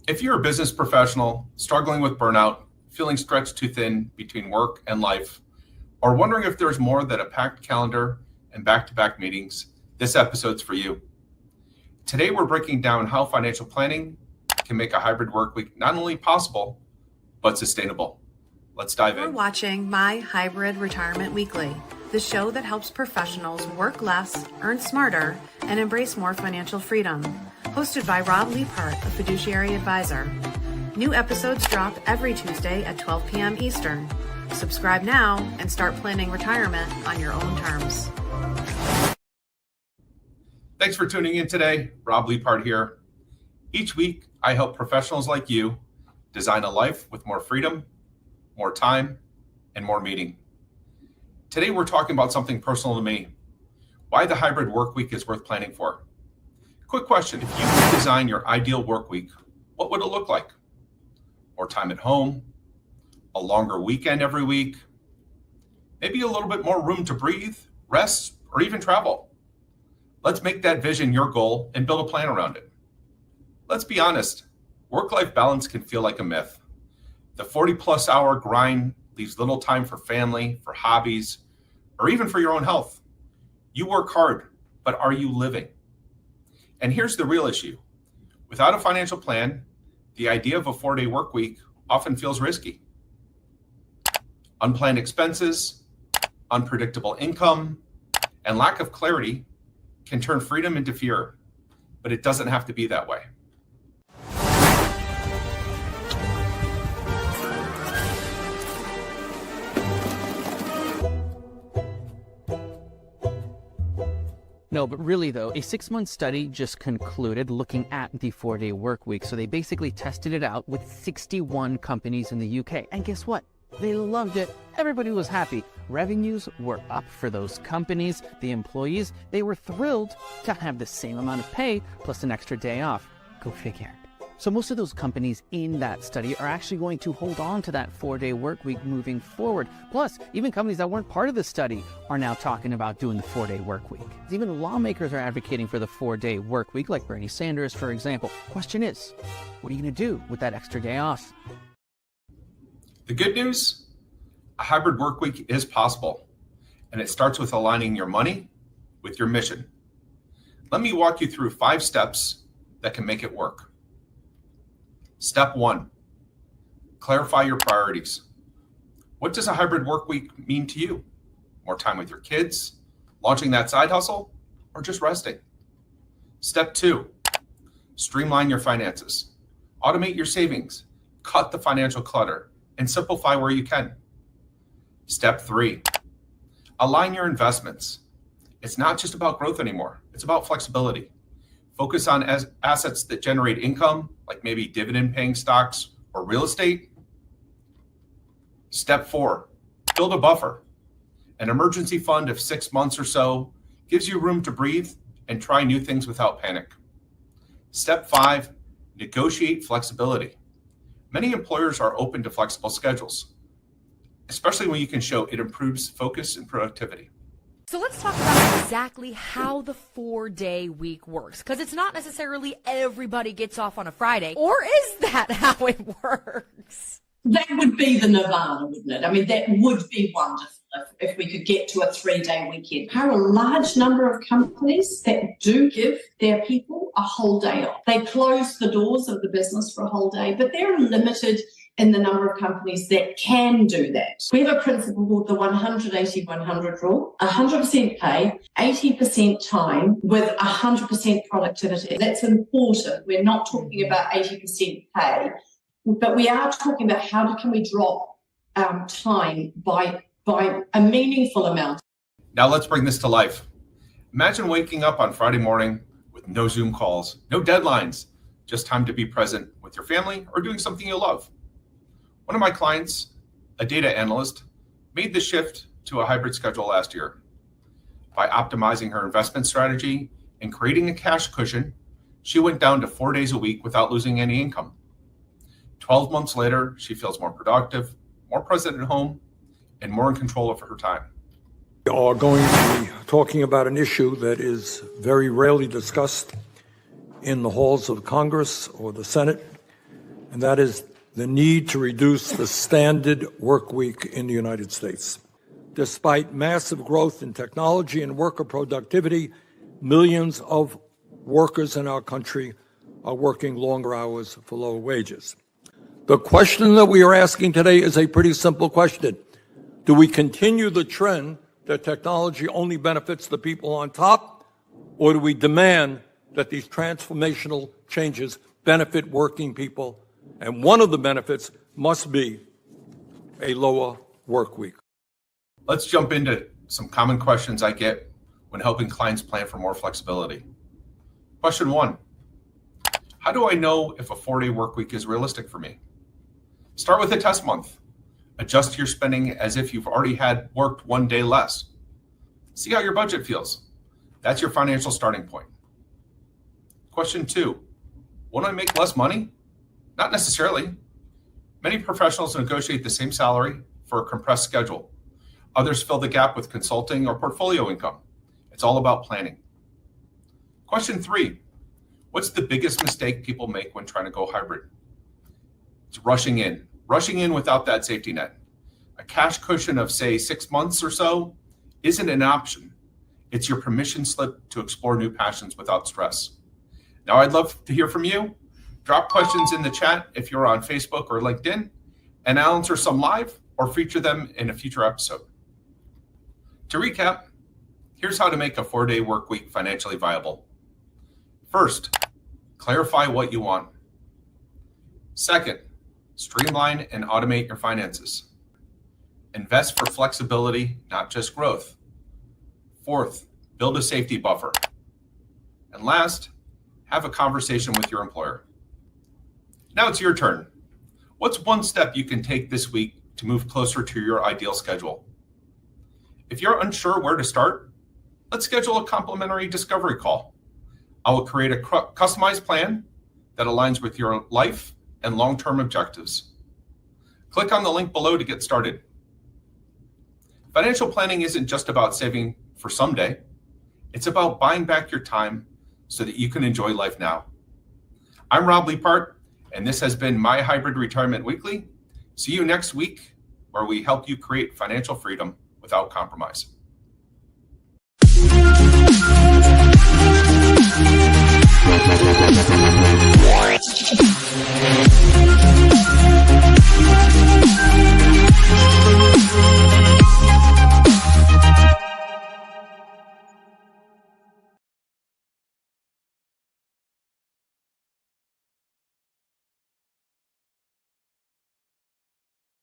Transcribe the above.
If you're a business professional struggling with burnout, feeling stretched too thin between work and life, or wondering if there's more than a packed calendar and back-to-back meetings, this episode's for you. Today, we're breaking down how financial planning can make a hybrid work week not only possible, but sustainable. Let's dive in. You're watching My Hybrid Retirement Weekly, the show that helps professionals work less, earn smarter, and embrace more financial freedom. Hosted by Rob Leiphart, a fiduciary advisor. New episodes drop every Tuesday at 12 p.m. Eastern. Subscribe now and start planning retirement on your own terms. Thanks for tuning in today. Rob Leiphart here. Each week, I help professionals like you design a life with more freedom, more time, and more meaning. Today, we're talking about something personal to me, why the hybrid work week is worth planning for. Quick question, if you could design your ideal work week, what would it look like? More time at home, a longer weekend every week, maybe a little bit more room to breathe, rest, or even travel. Let's make that vision your goal and build a plan around it. Let's be honest, work-life balance can feel like a myth. The 40-plus hour grind leaves little time for family, for hobbies, or even for your own health. You work hard, but are you living? And here's the real issue. Without a financial plan, the idea of a 4-day work week often feels risky. Unplanned expenses, unpredictable income, and lack of clarity can turn freedom into fear, but it doesn't have to be that way. No, but really though, a 6-month study just concluded looking at the 4-day work week. So they basically tested it out with 61 companies in the UK. And guess what? They loved it. Everybody was happy. Revenues were up for those companies. The employees, they were thrilled to have the same amount of pay plus an extra day off. Go figure. So most of those companies in that study are actually going to hold on to that 4-day work week moving forward. Plus, even companies that weren't part of the study are now talking about doing the 4-day work week. Even lawmakers are advocating for the 4-day work week, like Bernie Sanders, for example. Question is, what are you going to do with that extra day off? The good news, a hybrid work week is possible, and it starts with aligning your money with your mission. Let me walk you through 5 steps that can make it work. Step 1, clarify your priorities. What does a hybrid work week mean to you? More time with your kids, launching that side hustle, or just resting? Step 2, streamline your finances. Automate your savings, cut the financial clutter, and simplify where you can. Step 3, align your investments. It's not just about growth anymore. It's about flexibility. Focus on assets that generate income, like maybe dividend-paying stocks or real estate. Step 4, build a buffer. An emergency fund of 6 months or so gives you room to breathe and try new things without panic. Step 5, negotiate flexibility. Many employers are open to flexible schedules, especially when you can show it improves focus and productivity. So let's talk about exactly how the 4-day week works, because it's not necessarily everybody gets off on a Friday. Or is that how it works? That would be the nirvana, wouldn't it? I mean, that would be wonderful if we could get to a 3-day weekend. There are a large number of companies that do give their people a whole day off. They close the doors of the business for a whole day, but they're limited in the number of companies that can do that. We have a principle called the 100-80-100 rule. 100% pay, 80% time with 100% productivity. That's important. We're not talking about 80% pay, but we are talking about how can we drop time by a meaningful amount. Now let's bring this to life. Imagine waking up on Friday morning with no Zoom calls, no deadlines, just time to be present with your family or doing something you love. One of my clients, a data analyst, made the shift to a hybrid schedule last year. By optimizing her investment strategy and creating a cash cushion, she went down to 4 days a week without losing any income. 12 months later, she feels more productive, more present at home, and more in control of her time. We are going to be talking about an issue that is very rarely discussed in the halls of Congress or the Senate, and that is the need to reduce the standard work week in the United States. Despite massive growth in technology and worker productivity, millions of workers in our country are working longer hours for lower wages. The question that we are asking today is a pretty simple question. Do we continue the trend that technology only benefits the people on top, or do we demand that these transformational changes benefit working people? And one of the benefits must be a lower work week. Let's jump into some common questions I get when helping clients plan for more flexibility. Question 1, how do I know if a 4-day work week is realistic for me? Start with a test month. Adjust your spending as if you've already had worked 1 day less. See how your budget feels. That's your financial starting point. Question 2, won't I make less money? Not necessarily. Many professionals negotiate the same salary for a compressed schedule. Others fill the gap with consulting or portfolio income. It's all about planning. Question 3, what's the biggest mistake people make when trying to go hybrid? It's rushing in without that safety net. A cash cushion of, say, 6 months or so isn't an option. It's your permission slip to explore new passions without stress. Now, I'd love to hear from you. Drop questions in the chat if you're on Facebook or LinkedIn, and I'll answer some live or feature them in a future episode. To recap, here's how to make a 4-day work week financially viable. First, clarify what you want. Second, streamline and automate your finances. Invest for flexibility, not just growth. Fourth, build a safety buffer. And last, have a conversation with your employer. Now it's your turn. What's one step you can take this week to move closer to your ideal schedule? If you're unsure where to start, let's schedule a complimentary discovery call. I will create a customized plan that aligns with your life and long-term objectives. Click on the link below to get started. Financial planning isn't just about saving for someday. It's about buying back your time so that you can enjoy life now. I'm Rob Leiphart, and this has been my Hybrid Retirement Weekly. See you next week, where we help you create financial freedom without compromise.